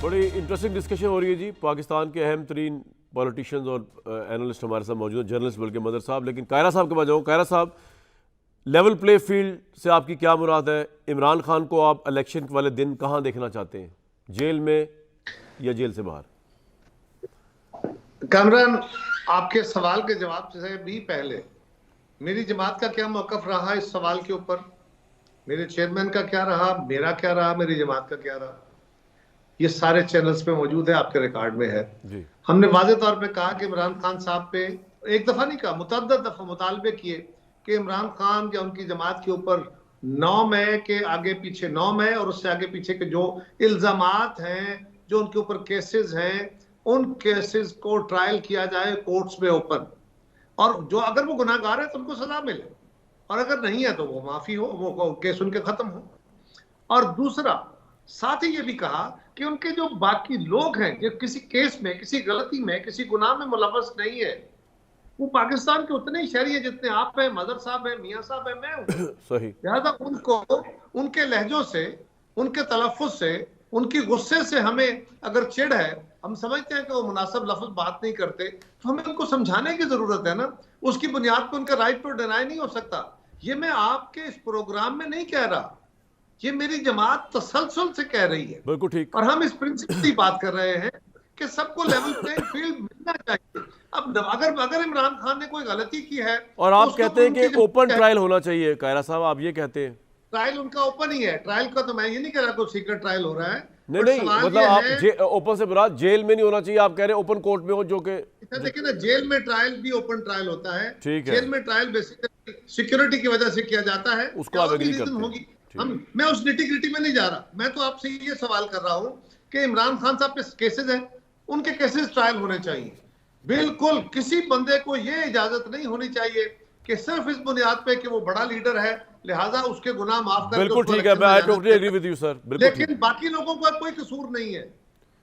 बड़ी interesting discussion हो रही है जी। पाकिस्तान के अहम तरीन पॉलिटिशियंस और एनालिस्ट हमारे साथ मौजूद हैं, जर्नलिस्ट बल्कि मदर साहब। लेकिन कायरा साहब के पास जाऊँ। कायरा साहब, लेवल प्ले फील्ड से आपकी क्या मुराद है? इमरान खान को आप इलेक्शन वाले दिन कहाँ देखना चाहते हैं, जेल में या जेल से बाहर? कामरान, आपके सवाल के जवाब से भी पहले मेरी जमात का क्या मौकफ रहा इस सवाल के ऊपर, मेरे चेयरमैन का क्या रहा, मेरा क्या रहा, मेरी जमात का क्या रहा, ये सारे चैनल्स पे मौजूद है, आपके रिकॉर्ड में है जी। हमने वाज़ेह तौर पे कहा कि इमरान खान साहब पे एक दफा नहीं कहा, मुतअद्दिद दफा मुतालबे किए कि इमरान खान या उनकी जमात के ऊपर 9 मई के आगे पीछे, 9 मई और उससे आगे पीछे के जो इल्जामात हैं, जो उनके ऊपर केसेस हैं, उन केसेस को ट्रायल किया जाए कोर्ट्स में ओपन, और जो अगर वो गुनाहगार है तो उनको सजा मिले, और अगर नहीं है तो वो माफी हो, वो केस उनके खत्म हो। और दूसरा, साथ ही ये भी कहा कि उनके जो बाकी लोग हैं जो किसी केस में, किसी गलती में, किसी गुनाह में मुलव्वस नहीं है, वो पाकिस्तान के उतने ही शहरी हैं जितने आप हैं, मदर साहब हैं, मियां साहब हैं, मैं हूं। सही। लिहाजा उनको उनके लहजों से, उनके तलफ़्फ़ुज़ से, उनकी गुस्से से हमें अगर चिढ़ है, हम समझते हैं कि वो मुनासिब लफ्ज़ बात नहीं करते, तो हमें उनको समझाने की जरूरत है ना। उसकी बुनियाद पर उनका राइट टू डिनाई नहीं हो सकता। ये मैं आपके इस प्रोग्राम में नहीं कह रहा, ये मेरी जमात तसलसल से कह रही है। बिल्कुल ठीक। और हम इस प्रिंसिपल की बात कर रहे हैं कि सबको लेवल प्लेइंग फील्ड मिलना चाहिए। अब अगर इमरान खान ने कोई गलती की है और आप कहते हैं कि ओपन ट्रायल होना चाहिए, कायरा साहब आप ये कहते हैं? ट्रायल उनका ओपन ही है। ट्रायल का तो मैं ये नहीं कह रहा कोई सीक्रेट ट्रायल हो रहा है। नहीं, मतलब आप ओपन से मुराद जेल में नहीं होना चाहिए, आप कह रहे हैं ओपन कोर्ट में हो, जो कि देखिए ना, जेल में ट्रायल भी ओपन ट्रायल होता है। ठीक है। जेल में ट्रायल बेसिकली सिक्योरिटी की वजह से किया जाता है, उसको आप एग्री करते हैं। होगी। मैं उस निटी-ग्रिटी में नहीं जा रहा, मैं तो आपसे ये सवाल कर रहा हूं कि इमरान खान साहब पे केसेस हैं, उनके केसेस ट्रायल होने चाहिए। बिल्कुल किसी बंदे को ये इजाजत नहीं होनी चाहिए कि सिर्फ इस बुनियाद पे कि वो बड़ा लीडर है लिहाजा उसके गुनाह माफ कर। बिल्कुल ठीक है, मैं I totally agree with you sir. लेकिन बाकी लोगों का कोई कसूर नहीं है।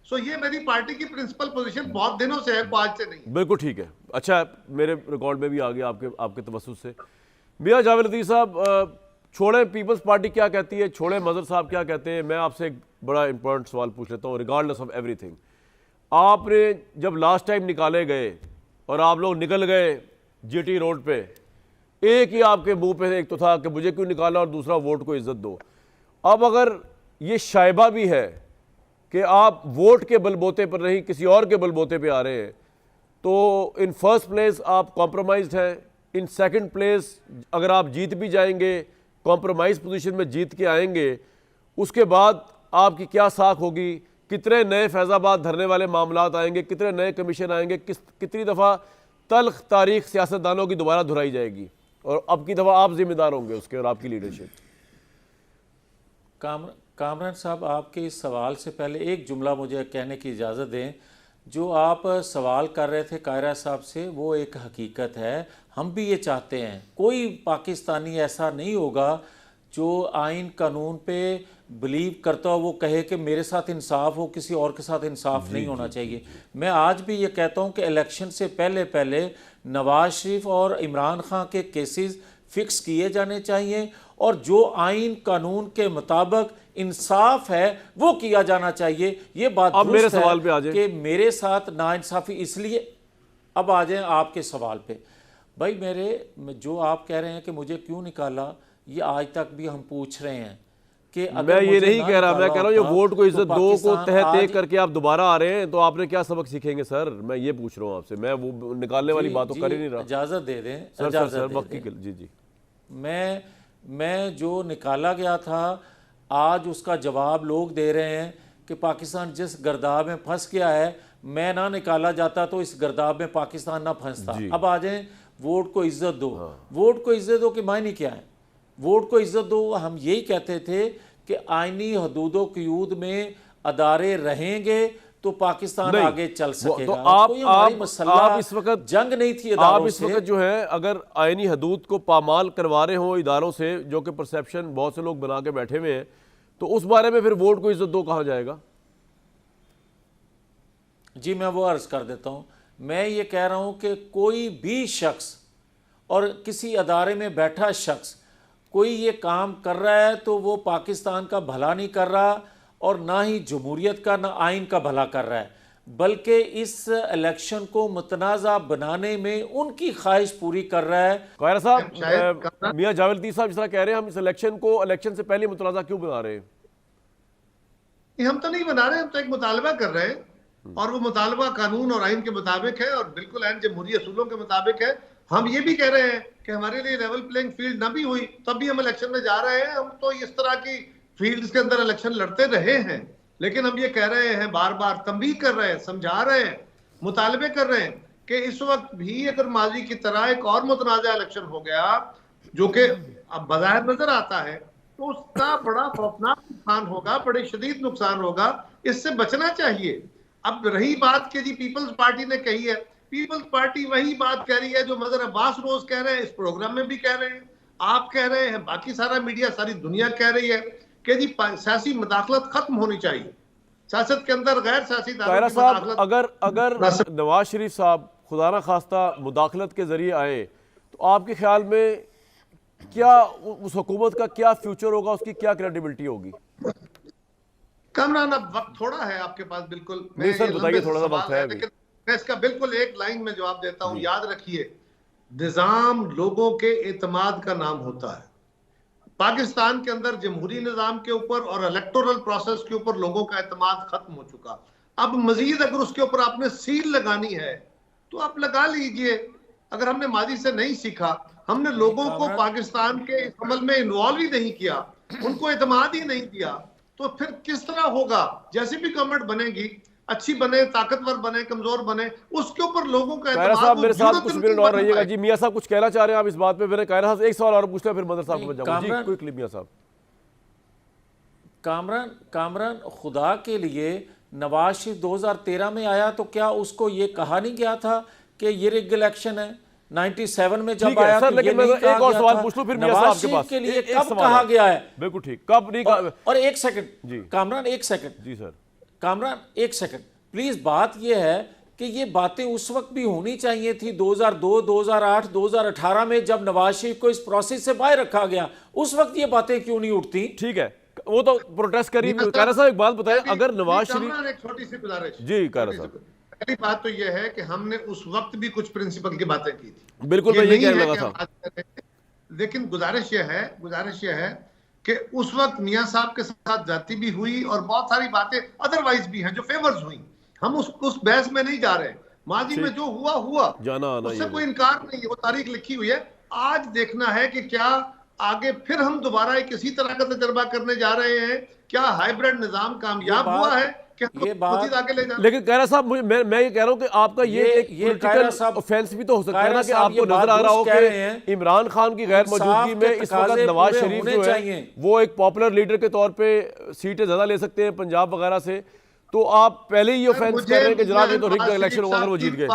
सो ये मेरी पार्टी की प्रिंसिपल पोजीशन बहुत दिनों से है, आज से नहीं। बिल्कुल ठीक है। अच्छा, मेरे रिकॉर्ड में भी आ गया आपके तवज्जुह से। मियां जावेद लतीफ़ साहब, छोड़े पीपल्स पार्टी क्या कहती है, छोड़े मजहर साहब क्या कहते हैं? मैं आपसे एक बड़ा इंपॉर्टेंट सवाल पूछ लेता हूँ, रिगार्डलेस ऑफ एवरीथिंग। आपने जब लास्ट टाइम निकाले गए और आप लोग निकल गए जीटी रोड पे, एक ही आपके मुंह पे एक तो था कि मुझे क्यों निकाला, और दूसरा वोट को इज्जत दो। अब अगर ये शायबा भी है कि आप वोट के बलबोते पर नहीं किसी और के बलबोते पे आ रहे हैं, तो इन फर्स्ट प्लेस आप कॉम्प्रोमाइज्ड हैं, इन सेकंड प्लेस अगर आप जीत भी जाएंगे, कॉम्प्रोमाइज पोजीशन में जीत के आएंगे, उसके बाद आपकी क्या साख होगी? कितने नए फैज़ाबाद धरने वाले मामलात आएंगे, कितने नए कमीशन आएंगे, कितनी दफ़ा तल्ख तारीख सियासतदानों की दोबारा दोहराई जाएगी, और अब की दफ़ा आप जिम्मेदार होंगे उसके और आपकी लीडरशिप। कामरान साहब, आपके इस सवाल से पहले एक जुमला मुझे कहने की इजाज़त दें। जो आप सवाल कर रहे थे कायरा साहब से, वो एक हकीकत है। हम भी ये चाहते हैं, कोई पाकिस्तानी ऐसा नहीं होगा जो आइन कानून पे बिलीव करता हो, वो कहे कि मेरे साथ इंसाफ हो, किसी और के साथ इंसाफ नहीं होना चाहिए। मैं आज भी ये कहता हूँ कि इलेक्शन से पहले पहले नवाज शरीफ और इमरान खान के केसेस फिक्स किए जाने चाहिए, और जो आइन कानून के मुताबिक इंसाफ है वो किया जाना चाहिए। ये बात अब मेरे सवाल पे आ जाए कि मेरे साथ नाइंसाफी, इसलिए अब आ जाएं आपके सवाल पे। भाई, जो आप कह रहे हैं कि मुझे क्यों निकाला, ये आज तक भी हम पूछ रहे हैं कि मैं ये नहीं कह रहा, मैं कह रहा हूँ ये वोट को इज्जत दो को तह करके आप दोबारा आ रहे हैं, तो आपने क्या सबक सीखेंगे सर? मैं ये पूछ रहा हूँ आपसे, मैं वो निकालने वाली बात तो कर ही नहीं रहा। इजाज़त दे दें सर, वक्त की जी जी। मैं जो निकाला गया था, आज उसका जवाब लोग दे रहे हैं कि पाकिस्तान जिस गर्दाब में फंस गया है, मैं ना निकाला जाता तो इस गर्दाब में पाकिस्तान ना फंसता। अब आ जाएं, वोट को इज्जत दो। वोट को इज्जत दो कि मायने क्या है? वोट को इज्जत दो, हम यही कहते थे कि आईनी हदूदों क़यूद में अदारे रहेंगे तो पाकिस्तान आगे चल सकेगा। तो आप इस वक्त जंग नहीं थी आप इस वक्त जो है, अगर आईनी हदूद को पामाल करवा रहे हो इदारों से, जो कि परसेप्शन बहुत से लोग बना के बैठे हुए हैं, तो उस बारे में फिर वोट को इज्जत दो कहा जाएगा? जी, मैं वो अर्ज कर देता हूं। मैं ये कह रहा हूं कि कोई भी शख्स और किसी अदारे में बैठा शख्स कोई ये काम कर रहा है तो वो पाकिस्तान का भला नहीं कर रहा, और ना ही जमहूरियत का ना आइन का भला कर रहा है, बल्कि इस इलेक्शन को मुतनाज़ा बनाने में उनकी ख्वाहिश पूरी कर रहा है। कायरा साहब, मियां जावेद लतीफ़ साहब जिस तरह कह रहे हैं हम इस इलेक्शन को इलेक्शन से पहले मुतनाज़ा क्यों बना रहे हैं? हम तो नहीं बना रहे, हम तो एक मुतालबा कर रहे हैं और वो मुतालबा कानून और आइन के मुताबिक है और बिल्कुल आइन जमहूरी असूलों के मुताबिक है। हम ये भी कह रहे हैं कि हमारे लिए लेवल प्लेइंग फील्ड ना भी हुई तब भी हम इलेक्शन में जा रहे हैं। हम तो इस तरह की फील्ड्स के अंदर इलेक्शन लड़ते रहे हैं, लेकिन हम ये कह रहे हैं, बार बार तंबीह कर रहे हैं, समझा रहे हैं, मुतालबे कर रहे हैं कि इस वक्त भी अगर माजी की तरह एक और मुतनाज़ा इलेक्शन हो गया जो कि अब बाज़ाहिर नजर आता है, तो उसका बड़ा खौफनाक नुकसान होगा, बड़े शदीद नुकसान होगा। इससे बचना चाहिए। अब रही बात कि जी पीपल्स पार्टी ने कही है, पीपल्स पार्टी वही बात कह रही है जो मदर अब्बास रोज कह रहे हैं, इस प्रोग्राम में भी कह रहे हैं, आप कह रहे हैं, बाकी सारा मीडिया, सारी दुनिया कह रही है कि जी सियासी मुदाखलत खत्म होनी चाहिए, सियासत के अंदर गैर सियासी कायरा साहब, अगर नवाज शरीफ साहब खुदा न खास्ता मुदाखलत के जरिए आए तो आपके ख्याल में क्या उस हुकूमत का क्या फ्यूचर होगा, उसकी क्या क्रेडिबिलिटी होगी? कामरान, अब वक्त थोड़ा है आपके पास, बिल्कुल नहीं सर, बताइए, थोड़ा सा वक्त है, लेकिन मैं इसका बिल्कुल एक लाइन में जवाब देता हूं। याद रखिए, निजाम लोगों के एतमाद का नाम होता है। पाकिस्तान के अंदर जमहूरी निजाम के ऊपर और इलेक्टोरल प्रोसेस के ऊपर लोगों का एतमाद खत्म हो चुका। अब मजीद अगर उसके ऊपर आपने सील लगानी है तो आप लगा लीजिए। अगर हमने माजी से नहीं सीखा, हमने लोगों को पाकिस्तान के इस अमल में इन्वॉल्व ही नहीं किया, उनको एतमाद ही नहीं दिया, तो फिर किस तरह होगा? जैसे भी गवर्नमेंट बनेगी, अच्छी बने, ताकतवर बने, कमजोर बने, उसके ऊपर लोगों का कायरा साहब मेरे साथ कुछ मिनट और रहिएगा जी। मियां साहब कुछ कहना चाह रहे हैं आप इस बात पे? मैंने कायरा साहब एक सवाल और पूछना, फिर मदर साहब को जाऊंगा जी। क्विकली मियां साहब। कामरान, खुदा के लिए नवाज शरीफ 2013 में आया तो क्या उसको ये कहा नहीं गया था कि ये रिग इलेक्शन है? 97 में जब आया सर, तो लेकिन मैं एक और सवाल पूछ लूं फिर मियां साहब आपके पास के लिए कब कहा गया है? बिल्कुल ठीक, कब नहीं कहा? और एक सेकंड जी कामरान, एक सेकंड जी सर, कामरान एक सेकंड प्लीज। बात यह है कि ये बातें उस वक्त भी होनी चाहिए थी 2002, 2008, 2018 में जब नवाज शरीफ को इस प्रोसेस से बाहर रखा गया। उस वक्त ये बातें क्यों नहीं उठती? ठीक है, वो तो प्रोटेस्ट करी। कायरा साहब एक बात बताएं, अगर नवाज शरीफ, एक छोटी सी गुजारिश जी कायरा साहब, पहली बात तो यह है कि हमने उस वक्त भी कुछ प्रिंसिपल की बातें की थी, बिल्कुल मैं ये कहने लगा था। लेकिन गुजारिश यह है कि उस वक्त मियां साहब के साथ जाती भी हुई और बहुत सारी बातें अदरवाइज भी हैं जो फेवर्स हुई। हम उस बहस में नहीं जा रहे। माजी में जो हुआ जाना आना, उससे कोई इनकार नहीं है, वो तारीख लिखी हुई है। आज देखना है कि क्या आगे फिर हम दोबारा एक इसी तरह का तजर्बा करने जा रहे हैं। क्या हाइब्रिड निजाम कामयाब हुआ है? ये बात आगे ले जाना। लेकिन कायरा साहब, मैं ये कह रहा हूं कि आपका ये एक पॉलिटिकल ऑफेंस भी तो हो सकता है ना कि आपको नजर आ रहा हो कि इमरान खान की गैर मौजूदगी में इस वक्त नवाज शरीफ जो है वो एक पॉपुलर लीडर के तौर पे सीटें ज्यादा ले सकते हैं पंजाब वगैरह से, तो आप पहले ही ऑफेंस कर रहे हैं कि जनाब ये तो रिग्ड इलेक्शन होगा अगर वो जीत गए।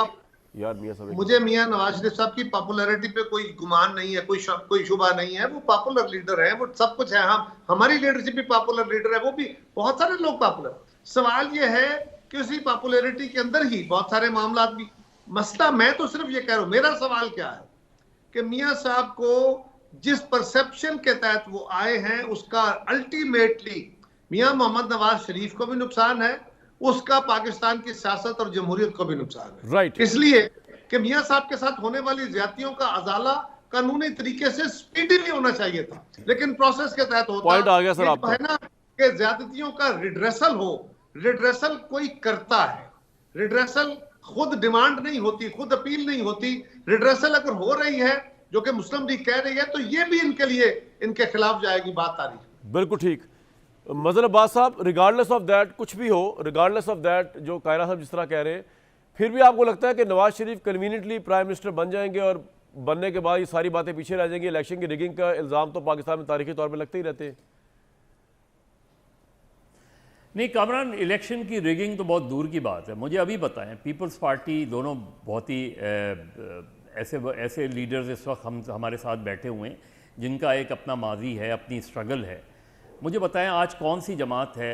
यार मियां साहब, मुझे मियां नवाज शरीफ साहब की पॉपुलैरिटी पे कोई गुमान नहीं है, कोई शुबा नहीं है। वो पॉपुलर लीडर है, वो सब कुछ है। हम हमारी लीडरशिप भी पॉपुलर लीडर है, वो भी बहुत सारे लोग पॉपुलर। सवाल ये है कि उसी पॉपुलैरिटी के अंदर ही बहुत सारे मामला भी मसला। मैं तो सिर्फ ये कह रहा हूं, मेरा सवाल क्या है कि मियां साहब को जिस परसेप्शन के तहत वो आए हैं उसका अल्टीमेटली मियां मोहम्मद नवाज शरीफ को भी नुकसान है, उसका पाकिस्तान की सियासत और जमहूरियत को भी नुकसान है। राइट, इसलिए कि मियां साहब के साथ होने वाली ज्यादतियों का अजाला कानूनी तरीके से स्पीडीली होना चाहिए था, लेकिन प्रोसेस के तहत होता पॉइंट आ गया सर आपका, है ना कि ज्यादतियों का रिड्रेसल हो। रिड्रेसल कोई करता है, रिड्रेसल खुद डिमांड नहीं होती, खुद अपील नहीं होती। रिड्रेसल अगर हो रही है जो कि मुस्लिम लीग कह रही है तो ये भी इनके लिए इनके खिलाफ जाएगी बात तारीख। बिल्कुल ठीक। मजर अब्बास साहब, रिगार्डलेस ऑफ दैट, कुछ भी हो, रिगार्डलेस ऑफ दैट जो कायरा साहब जिस तरह कह रहे हैं, फिर भी आपको लगता है कि Nawaz Sharif conveniently prime minister बन जाएंगे और बनने के बाद ये सारी बातें पीछे रह जाएंगी? इलेक्शन की रिगिंग का इल्ज़ाम तो पाकिस्तान में तारीखी तौर पर लगते ही रहते हैं। नहीं कामरान, इलेक्शन की रिगिंग तो बहुत दूर की बात है। मुझे अभी बताएं, पीपल्स पार्टी दोनों बहुत ही ऐसे लीडर्स इस वक्त हमारे साथ बैठे हुए हैं जिनका एक अपना माजी है, अपनी स्ट्रगल है। मुझे बताएं, आज कौन सी जमात है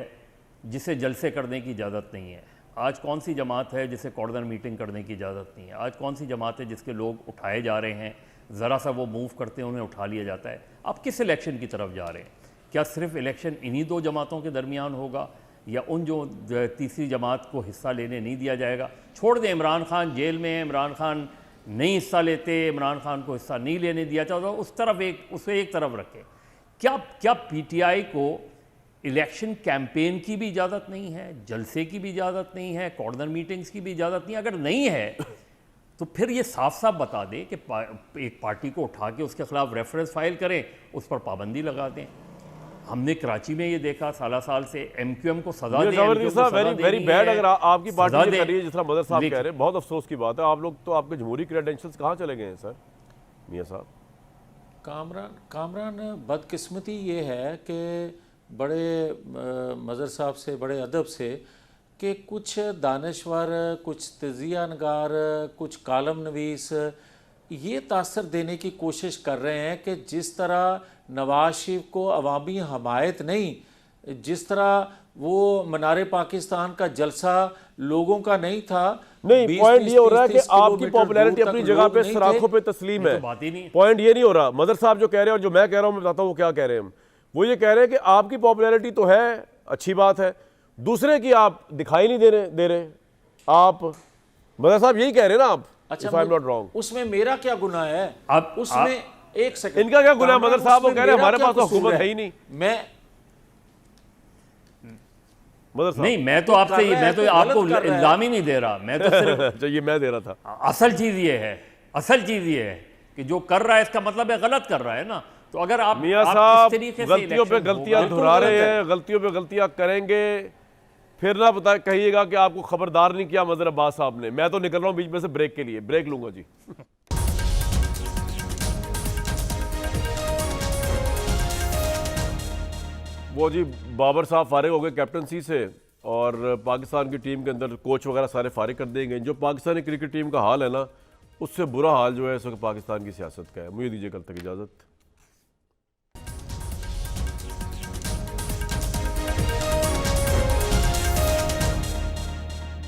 जिसे जलसे करने की इजाज़त नहीं है? आज कौन सी जमात है जिसे कॉर्नर मीटिंग करने की इजाज़त नहीं है? आज कौन सी जमात है जिसके लोग उठाए जा रहे हैं, ज़रा सा वो मूव करते हैं उन्हें उठा लिया जाता है? आप किस इलेक्शन की तरफ जा रहे हैं? क्या सिर्फ इलेक्शन इन्हीं दो जमातों के दरमियान होगा? या उन जो तीसरी जमात को हिस्सा लेने नहीं दिया जाएगा। छोड़ दें, इमरान खान जेल में है, इमरान खान नहीं हिस्सा लेते, इमरान खान को हिस्सा नहीं लेने दिया चाहता, उस तरफ उसे एक तरफ रखें। क्या पीटीआई को इलेक्शन कैंपेन की भी इजाज़त नहीं है, जलसे की भी इजाज़त नहीं है, कॉर्नर मीटिंग्स की भी इजाज़त नहीं है? अगर नहीं है तो फिर ये साफ साफ बता दें कि एक पार्टी को उठा के उसके खिलाफ रेफरेंस फाइल करें, उस पर पाबंदी लगा दें। हमने कराची में ये देखा, साल से एमक्यूएम को सजा दें, वेरी बैड। अगर आपकी पार्टी ये कर रही है जिस तरह मदर साहब कह रहे हैं, बहुत अफसोस की बात है। आप लोग तो आपके जमहूरी क्रेडेंशियल्स कहाँ चले गए हैं सर मियां साहब? कामरान बदकिस्मती ये है कि बड़े मज़र साहब से, बड़े अदब से, कि कुछ दानश्वर, कुछ तजिया नगार, कुछ कालम नवीस ये तासर देने की कोशिश कर रहे हैं कि जिस तरह नवाज शरीफ को अवामी हमायत नहीं, जिस तरह वो मनारे पाकिस्तान का जलसा लोगों का नहीं था। नहीं, पॉइंट ये हो रहा है कि आपकी पॉपुलैरिटी अपनी जगह पे सराखों पे तस्लीम है। पॉइंट ये नहीं हो रहा। मदर साहब जो कह रहे हैं और जो मैं कह रहा हूँ, मैं बताता हूँ वो क्या कह रहे हैं। वो ये कह रहे हैं कि आपकी पॉपुलैरिटी तो है, अच्छी बात है, दूसरे की आप दिखाई नहीं दे रहे। आप मदर साहब यही कह रहे हैं ना आप? अच्छा, If I'm not wrong। उसमें मेरा क्या गुनाह है? अब उसमें एक सेकंड, इनका क्या गुनाह? मदर साहब वो कह रहे हैं हमारे पास तो हुकूमत है ही नहीं। मदर साहब नहीं, मैं तो आपको इल्जाम ही नहीं दे रहा, मैं तो सिर्फ चाहिए मैं दे रहा था। असल चीज ये है कि जो कर रहा है इसका मतलब है गलत कर रहा है ना। तो अगर आप मियां आप साहब इस तरीके से गलतियों पे इलेक्शन गलतियां होगा, दोहरा रहे हैं, गलतियों पे गलतियां करेंगे, फिर ना बता कहिएगा कि आपको खबरदार नहीं किया मदर अब्बास साहब ने। मैं तो निकल रहा हूं बीच में से ब्रेक के लिए, ब्रेक लूंगा जी। वो जी बाबर साहब फारिग हो गए कैप्टनसी से और पाकिस्तान की टीम के अंदर कोच वगैरह सारे फारिग कर दिए गए। जो पाकिस्तानी क्रिकेट टीम का हाल है ना, उससे बुरा हाल जो है इस वक्त पाकिस्तान की सियासत का है। मुझे दीजिए कल तक इजाज़त।